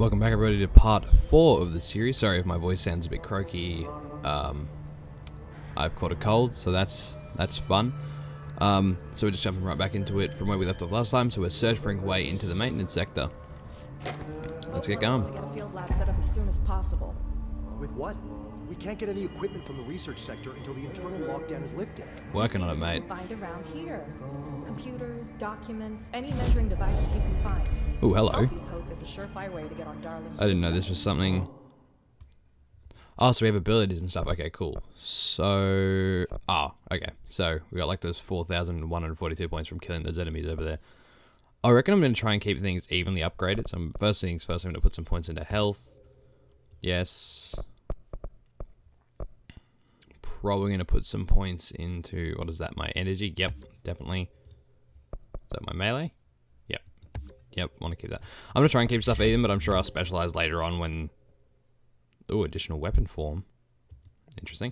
Welcome back everybody to part 4 of the series. Sorry if my voice sounds a bit croaky. I've caught a cold, so that's fun. So we're just jumping right back into it from where we left off last time. So we're surfing our way into the maintenance sector. Let's get going. To get a field lab set up as soon as possible. With what? We can't get any equipment from the research sector until the internal lockdown is lifted. Working on it, mate. Find around here. Computers, documents, any measuring devices you can find. Oh, hello. Poke is a surefire way to get on Darling's. I didn't know this was something. Oh, so we have abilities and stuff. Okay, cool. So, okay. So we got like those 4,142 points from killing those enemies over there. I reckon I'm going to try and keep things evenly upgraded. So first things first, I'm going to put some points into health. Yes. Probably going to put some points into, what is that, my energy? Yep, definitely. Is that my melee? Yep, want to keep that. I'm going to try and keep stuff even, but I'm sure I'll specialize later on when... Ooh, additional weapon form. Interesting.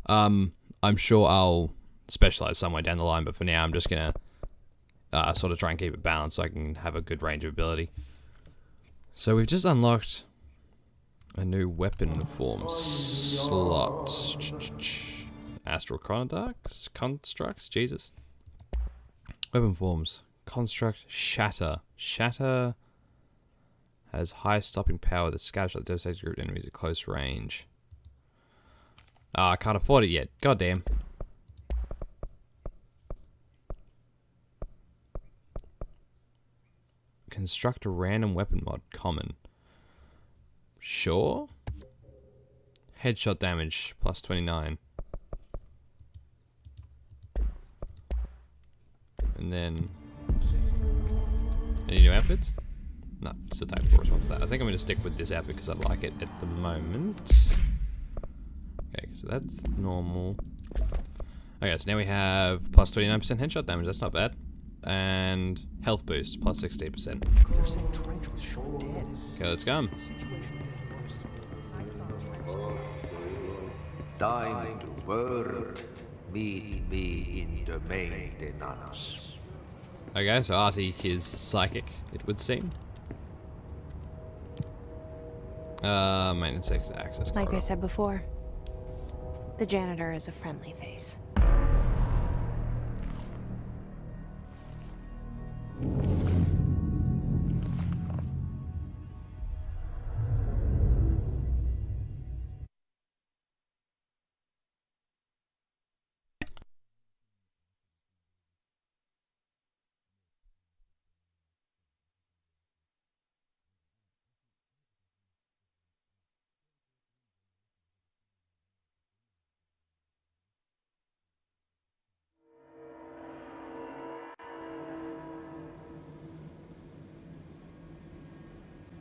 I'm sure I'll specialize somewhere down the line, but for now I'm just going to sort of try and keep it balanced so I can have a good range of ability. So we've just unlocked a new weapon form slot. Astral constructs, Jesus. Weapon forms. Construct, shatter. Shatter has high stopping power that scatters shot devastates group enemies at close range. I can't afford it yet. Goddamn. Construct a random weapon mod. Common. Sure. Headshot damage plus 29. And then... Any new outfits? No, just a tactical response to that. I think I'm going to stick with this outfit because I like it at the moment. Okay, so that's normal. Okay, so now we have plus 29% headshot damage. That's not bad. And health boost, plus 16%. They're saying Trench was shot dead. Okay, let's go. Time to work. Meet me in the maintenance. Okay, so Ahti is psychic, it would seem. Maintenance access Like corridor. I said before, the janitor is a friendly face.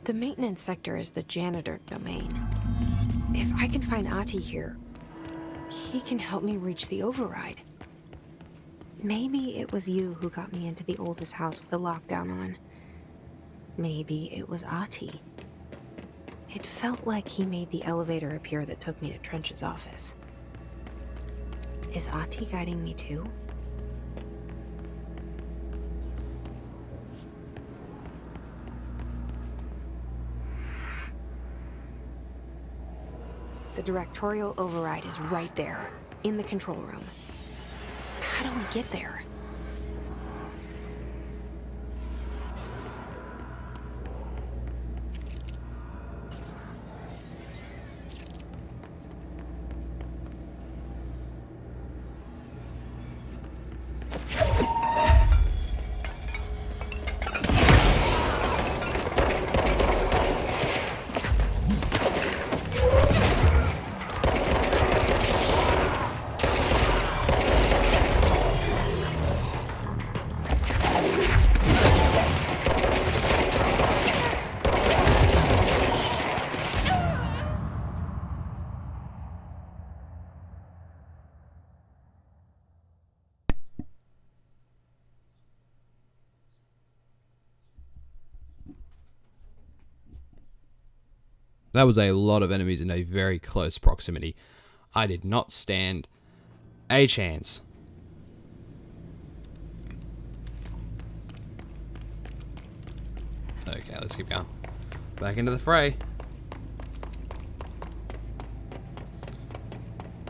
The maintenance sector is the janitor domain. If I can find Ahti here, he can help me reach the override. Maybe it was you who got me into the oldest house with the lockdown on. Maybe it was Ahti. It felt like he made the elevator appear that took me to Trench's office. Is Ahti guiding me too? The directorial override is right there, in the control room. How do we get there? That was a lot of enemies in a very close proximity. I did not stand a chance. Okay, let's keep going. Back into the fray.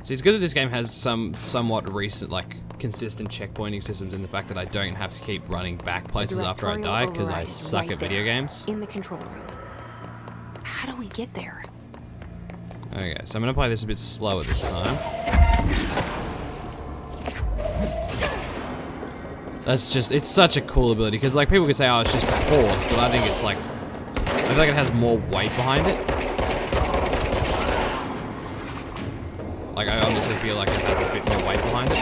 See, it's good that this game has some somewhat recent, like, consistent checkpointing systems in the fact that I don't have to keep running back places after I die, because I suck at video games. In the control room. How do we get there? Okay, so I'm gonna play this a bit slower this time. That's just, it's such a cool ability, because, like, people could say, oh, it's just a horse, but I think it's, like, I feel like it has more weight behind it. Like, I honestly feel like it has a bit more weight behind it.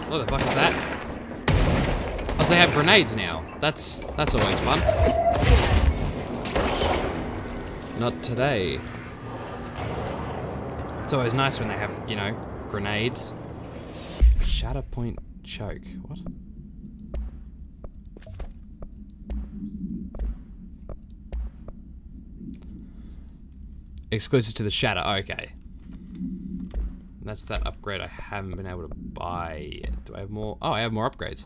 What the fuck is that? Oh, so they have grenades now. That's always fun. Not today. It's always nice when they have, you know, grenades. Shatterpoint choke. What? Exclusive to the Shatter. Okay. That's that upgrade I haven't been able to buy yet. Do I have more? Oh, I have more upgrades.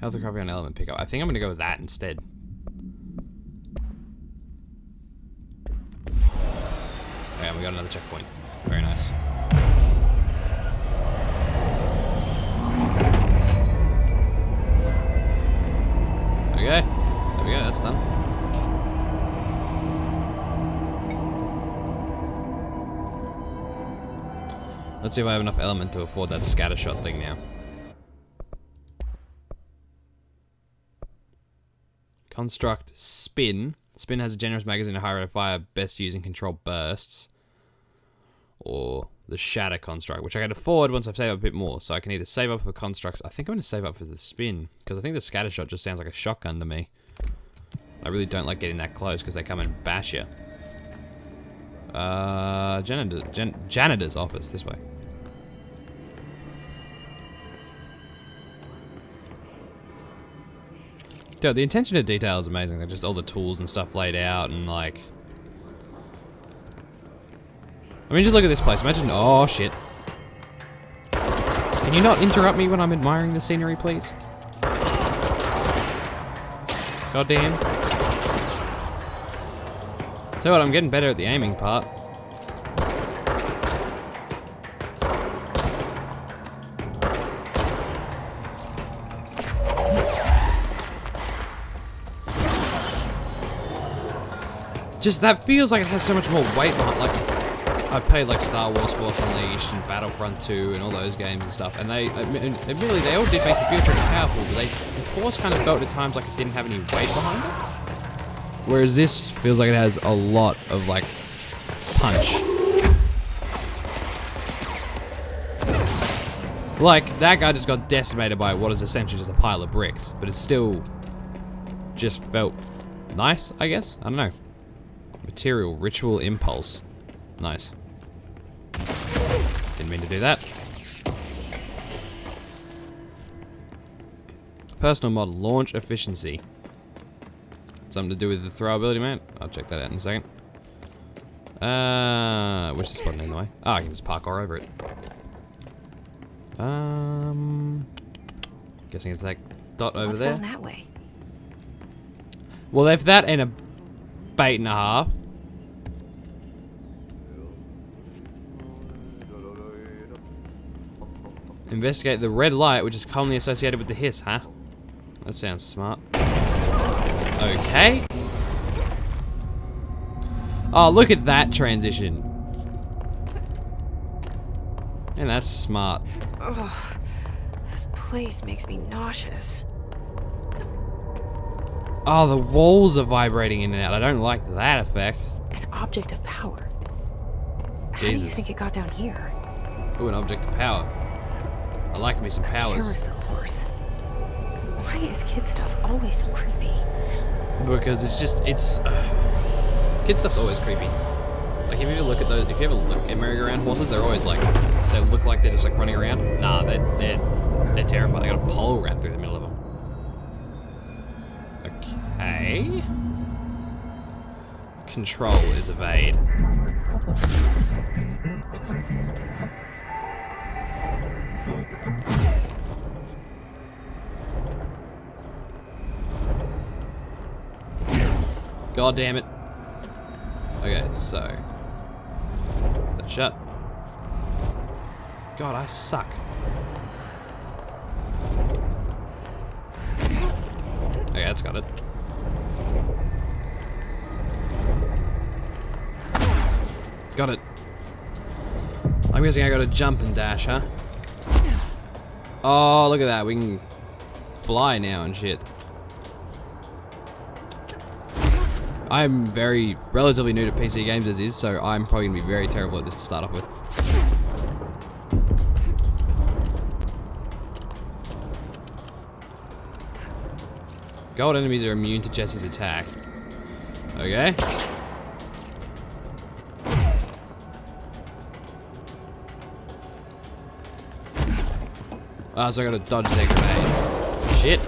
Health recovery on element pickup. I think I'm gonna go with that instead. Okay, we got another checkpoint. Very nice. Okay, there we go, that's done. Let's see if I have enough element to afford that scattershot thing now. Construct Spin. Spin has a generous magazine and high rate of fire, best using control bursts. Or the Shatter Construct, which I can afford once I've saved up a bit more. So I can either save up for constructs. I think I'm going to save up for the Spin, because I think the Scattershot just sounds like a shotgun to me. I really don't like getting that close because they come and bash you. Janitor's office, this way. Dude, the attention to detail is amazing. Like, just all the tools and stuff laid out and like... I mean, just look at this place. Imagine... Oh, shit. Can you not interrupt me when I'm admiring the scenery, please? God damn. Tell you what, I'm getting better at the aiming part. Just that feels like it has so much more weight on it. Like, I've played like Star Wars Force Unleashed and Battlefront 2 and all those games and stuff, and they, admittedly, they all did make you feel pretty powerful, but the Force kind of felt at times like it didn't have any weight behind it. Whereas this feels like it has a lot of like punch. Like, that guy just got decimated by what is essentially just a pile of bricks, but it still just felt nice, I guess? I don't know. Material, Ritual Impulse. Nice. Didn't mean to do that. Personal mod, Launch Efficiency. Something to do with the throw ability, man. I'll check that out in a second. Where's the spot in the way? Oh, I can just parkour over it. Guessing it's that dot over there. Down that way? Well, if that and a bait and a half. Investigate the red light, which is commonly associated with the hiss, huh? That sounds smart. Okay. Oh, look at that transition. And that's smart. Ugh, this place makes me nauseous. Oh, the walls are vibrating in and out. I don't like that effect. An object of power. How do Jesus. you think it got down here? Ooh, an object of power. I like me some powers. Carousel horse. Why is kid stuff always so creepy? Because it's just, kid stuff's always creepy. Like, if you ever look at those, if you ever look at merry-go-round horses, they're always like, they look like they're just like running around. Nah, they're They're terrified. I got a pole ran through the middle of them. Okay. Control is evade. God damn it. Okay, so. That's shut. God, I suck. Okay, that's got it. Got it. I'm guessing I gotta jump and dash, huh? Oh, look at that. We can fly now and shit. I'm relatively new to PC games as is, so I'm probably gonna be very terrible at this to start off with. Gold enemies are immune to Jesse's attack. Okay. Ah, so I gotta dodge their grenades. Shit.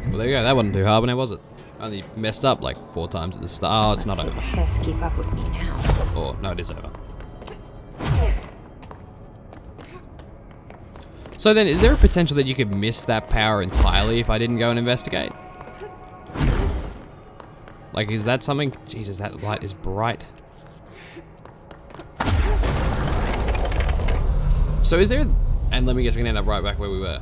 Well, there you go. That wasn't too hard, now was it? I only messed up like 4 times at the start. Oh, it's not over. Yes, keep up with me now. Oh, no, it is over. So then, is there a potential that you could miss that power entirely if I didn't go and investigate? Like, is that something? Jesus, that light is bright. So is there, and let me guess, we can end up right back where we were.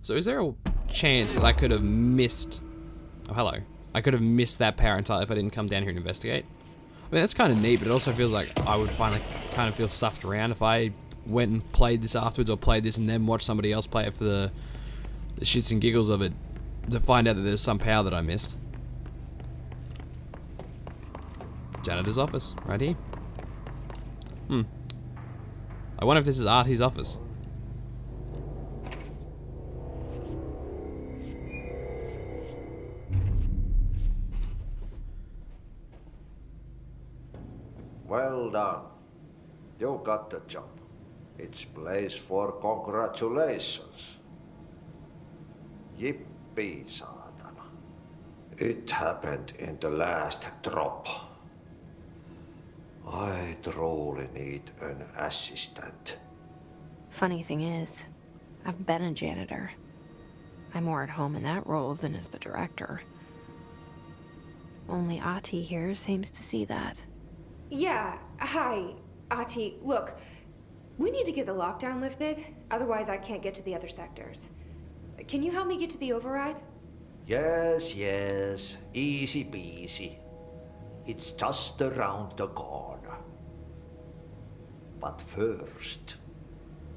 So is there a chance that I could have missed, oh hello, I could have missed that power entirely if I didn't come down here and investigate? I mean, that's kind of neat, but it also feels like I would finally kind of feel stuffed around if I went and played this afterwards, or played this and then watched somebody else play it for the shits and giggles of it, to find out that there's some power that I missed. Janitor's office, right here. I wonder if this is Ahti's office. Well done. You got the job. It's place for congratulations. Yippee, saatana. It happened in the last drop. I truly need an assistant. Funny thing is, I've been a janitor. I'm more at home in that role than as the director. Only Ahti here seems to see that. Yeah, hi, Ahti. Look, we need to get the lockdown lifted, otherwise I can't get to the other sectors. Can you help me get to the override? Yes, easy peasy. It's just around the corner. But first,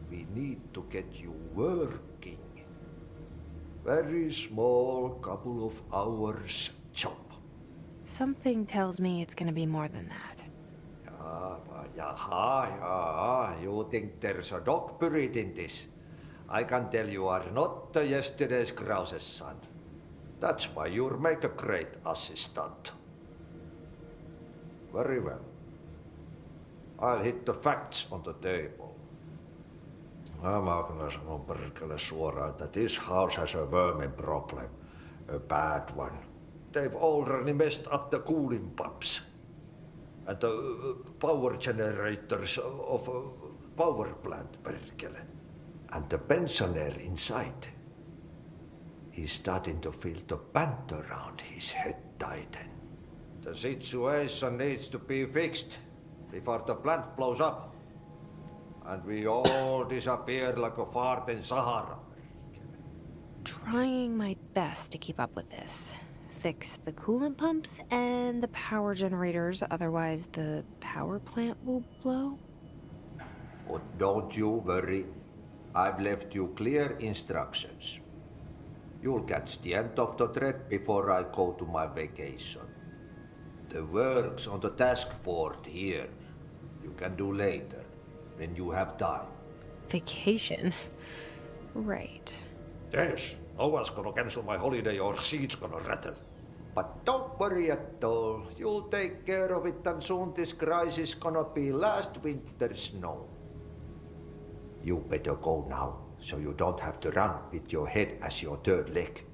we need to get you working. Very small, couple of hours job. Something tells me it's gonna be more than that. You think there's a dog buried in this? I can tell you are not yesterday's Krause's son. That's why you'll make a great assistant. Very well. I'll hit the facts on the table. Mä kyllä sanon perkele suoraan, that this house has a vermin problem. A bad one. They've already messed up the cooling pumps. And the power generators of a power plant, perkele. And the pensioner inside is starting to feel the band around his head tighten. The situation needs to be fixed before the plant blows up. And we all disappear like a fart in Sahara. Trying my best to keep up with this. Fix the coolant pumps and the power generators, otherwise the power plant will blow. But don't you worry. I've left you clear instructions. You'll catch the end of the thread before I go to my vacation. The work's on the task board here. You can do later, when you have time. Vacation? Right. Yes, no one's gonna cancel my holiday or seat's gonna rattle. But don't worry at all. You'll take care of it, and soon this crisis gonna be last winter's snow. You better go now, so you don't have to run with your head as your third leg.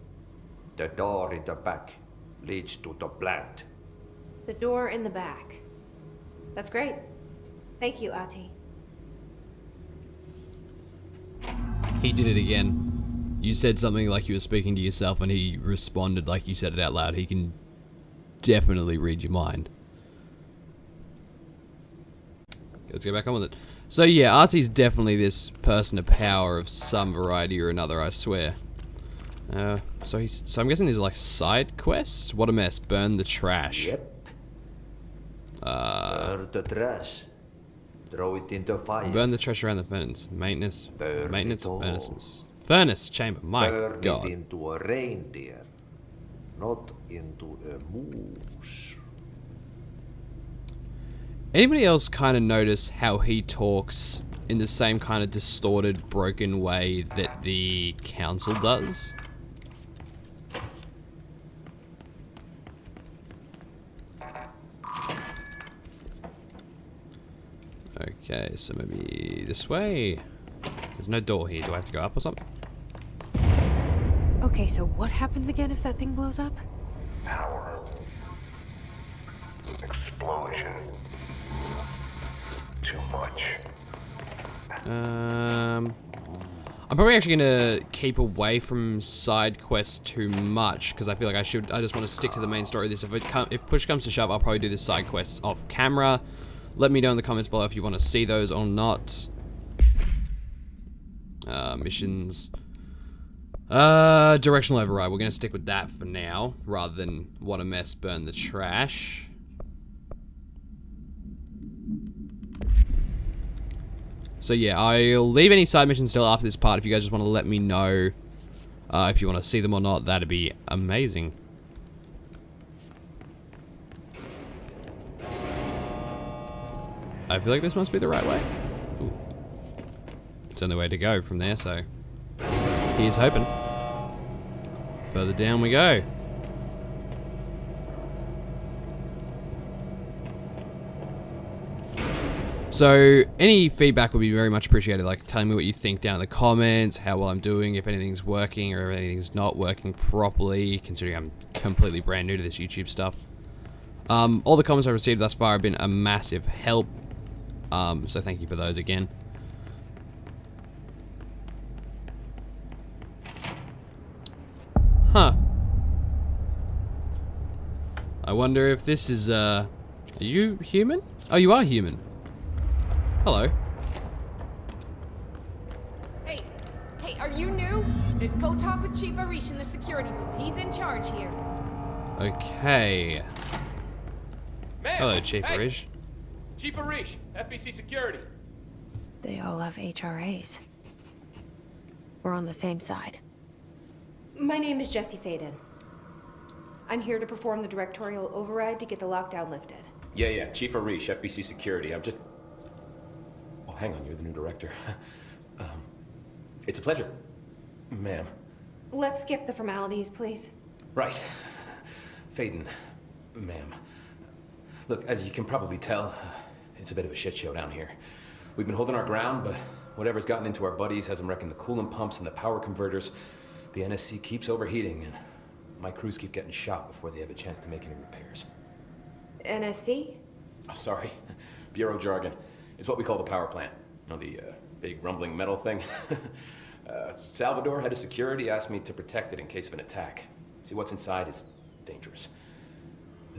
The door in the back leads to the plant. The door in the back. That's great. Thank you, Ahti. He did it again. You said something like you were speaking to yourself and he responded like you said it out loud. He can definitely read your mind. Let's get back on with it. So yeah, Ahti's definitely this person of power of some variety or another, I swear. So I'm guessing these are like side quests? What a mess. Burn the trash. Yep. Burn the trash. Throw it into fire. Burn the trash around the furnace. Maintenance. Burn Maintenance it all. furnaces. Furnace chamber. My Burn God. it into a reindeer, not into a moose. Anybody else kind of notice how he talks in the same kind of distorted, broken way that the council does? Okay, so maybe this way. There's no door here. Do I have to go up or something? Okay, so what happens again if that thing blows up? Power. Explosion. Too much. I'm probably actually gonna keep away from side quests too much because I feel like I just want to stick to the main story of this. If push comes to shove, I'll probably do the side quests off camera. Let me know in the comments below if you want to see those or not. Missions. Directional override. We're gonna stick with that for now, rather than what a mess, burn the trash. So yeah, I'll leave any side missions still after this part. If you guys just want to let me know if you want to see them or not, that'd be amazing. I feel like this must be the right way. Ooh. It's the only way to go from there, so here's hoping. Further down we go. So any feedback would be very much appreciated. Like telling me what you think down in the comments, how well I'm doing, if anything's working or if anything's not working properly, considering I'm completely brand new to this YouTube stuff. All the comments I've received thus far have been a massive help. So thank you for those again. Huh. I wonder if this is, are you human? Oh, you are human. Hello. Hey, are you new? Go talk with Chief Arish in the security booth. He's in charge here. Okay. Ma'am! Hello, Chief Hey! Arish. Chief Arish, FBC Security. They all have HRAs. We're on the same side. My name is Jesse Faden. I'm here to perform the directorial override to get the lockdown lifted. Yeah, Chief Arish, FBC Security. I'm just... Oh, hang on, you're the new director. It's a pleasure, ma'am. Let's skip the formalities, please. Right. Faden, ma'am. Look, as you can probably tell, it's a bit of a shit show down here. We've been holding our ground, but whatever's gotten into our buddies has them wrecking the coolant pumps and the power converters. The NSC keeps overheating, and my crews keep getting shot before they have a chance to make any repairs. NSC? Oh, sorry. Bureau jargon. It's what we call the power plant. You know, the big rumbling metal thing? Salvador, head of security, asked me to protect it in case of an attack. See, what's inside is dangerous.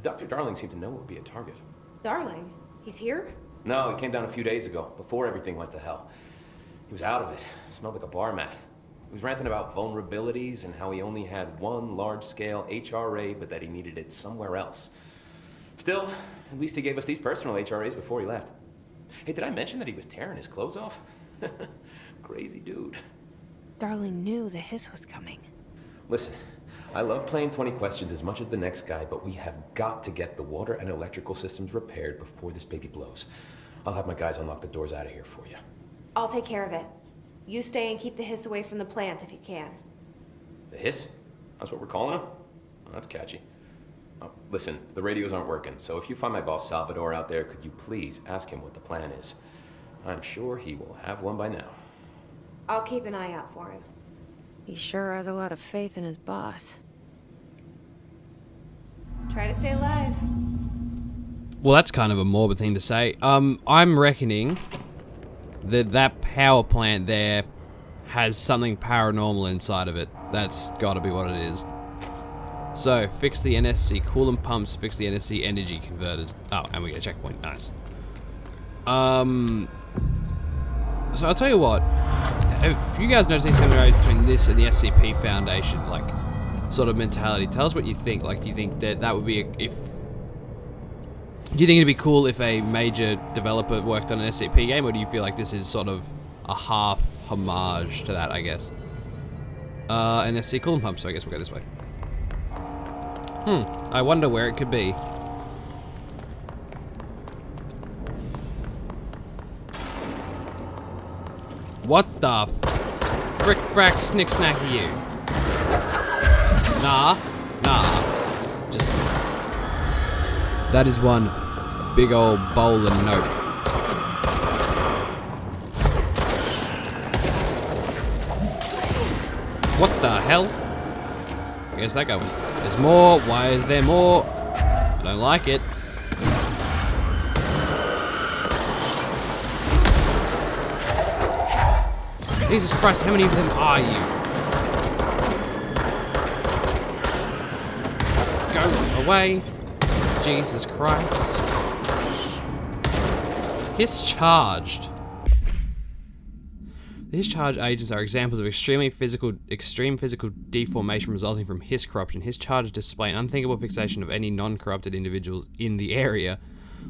Dr. Darling seemed to know it would be a target. Darling? He's here? No, he came down a few days ago, before everything went to hell. He was out of it. Smelled like a bar mat. He was ranting about vulnerabilities and how he only had one large-scale HRA, but that he needed it somewhere else. Still, at least he gave us these personal HRAs before he left. Hey, did I mention that he was tearing his clothes off? Crazy dude. Darling knew the hiss was coming. Listen, I love playing 20 questions as much as the next guy, but we have got to get the water and electrical systems repaired before this baby blows. I'll have my guys unlock the doors out of here for you. I'll take care of it. You stay and keep the hiss away from the plant if you can. The hiss? That's what we're calling him? Well, that's catchy. Listen, the radios aren't working, so if you find my boss Salvador out there, could you please ask him what the plan is? I'm sure he will have one by now. I'll keep an eye out for him. He sure has a lot of faith in his boss. Try to stay alive. Well, that's kind of a morbid thing to say. I'm reckoning that that power plant there has something paranormal inside of it. That's got to be what it is. So, fix the NSC coolant pumps, fix the NSC energy converters. Oh, and we get a checkpoint. Nice. So I'll tell you what. If you guys notice any similarity between this and the SCP Foundation, like, sort of mentality, tell us what you think. Like, do you think that that would be do you think it'd be cool if a major developer worked on an SCP game, or do you feel like this is sort of a half homage to that, I guess? NSC coolant pump, so I guess we'll go this way. I wonder where it could be. What the frick frack snick snack are you? Nah. Just... That is one big old bowl of note. What the hell? Where's that going? There's more. Why is there more? I don't like it. Jesus Christ, how many of them are you? Go away. Jesus Christ. Discharged. The discharge agents are examples of extreme physical deformation resulting from Hiss corruption. Hiss charges display an unthinkable fixation of any non-corrupted individuals in the area.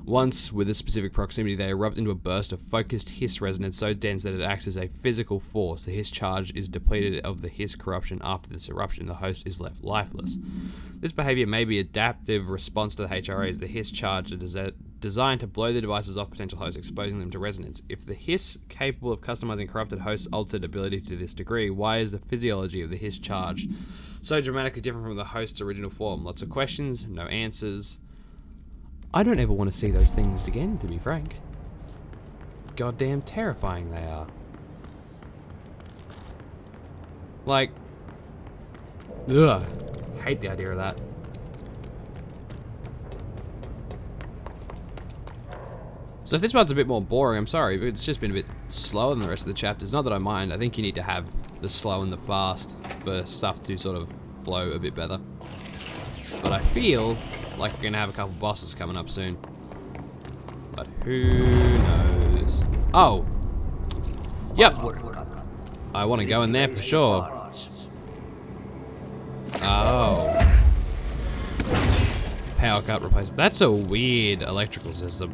Once, with a specific proximity, they erupt into a burst of focused Hiss resonance so dense that it acts as a physical force. The Hiss charge is depleted of the Hiss corruption after this eruption. The host is left lifeless. This behavior may be adaptive response to the HRAs. The Hiss charge is designed to blow the devices off potential hosts, exposing them to resonance. If the Hiss capable of customizing corrupted hosts' altered ability to this degree, why is the physiology of the Hiss charge so dramatically different from the host's original form? Lots of questions, no answers. I don't ever want to see those things again, to be frank. Goddamn terrifying they are. Like, ugh, hate the idea of that. So if this part's a bit more boring, I'm sorry, but it's just been a bit slower than the rest of the chapters. Not that I mind, I think you need to have the slow and the fast for stuff to sort of flow a bit better. But I feel like we're gonna have a couple bosses coming up soon. But who knows? Oh! Yep! I want to go in there for sure. Oh. Power cut replacement. That's a weird electrical system.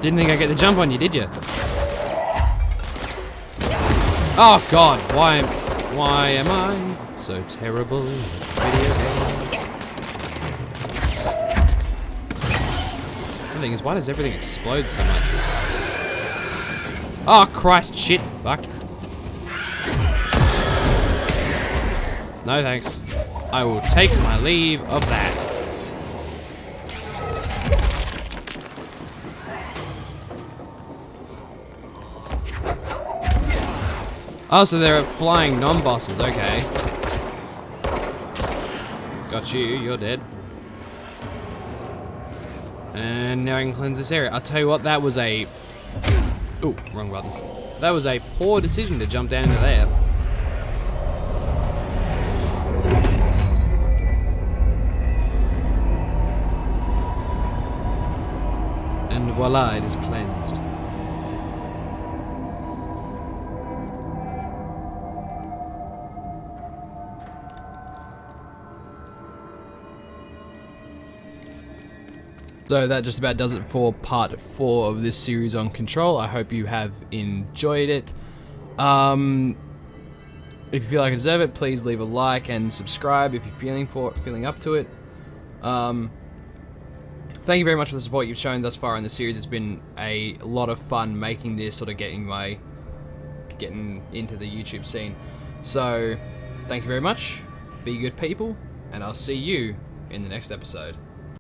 Didn't think I'd get the jump on you, did you? Oh god, why am I so terrible at video games? The thing is, why does everything explode so much? Oh Christ, shit, fuck. No thanks. I will take my leave of that. Oh, so they're flying non-bosses, okay. Got you, you're dead. And now I can cleanse this area. I'll tell you what, that was a... Ooh, wrong button. That was a poor decision to jump down into there. And voila, it is cleansed. So that just about does it for part 4 of this series on Control. I hope you have enjoyed it. If you feel like I deserve it, please leave a like and subscribe if you're feeling up to it. Thank you very much for the support you've shown thus far in the series. It's been a lot of fun making this, sort of getting into the YouTube scene. So, thank you very much. Be good people, and I'll see you in the next episode.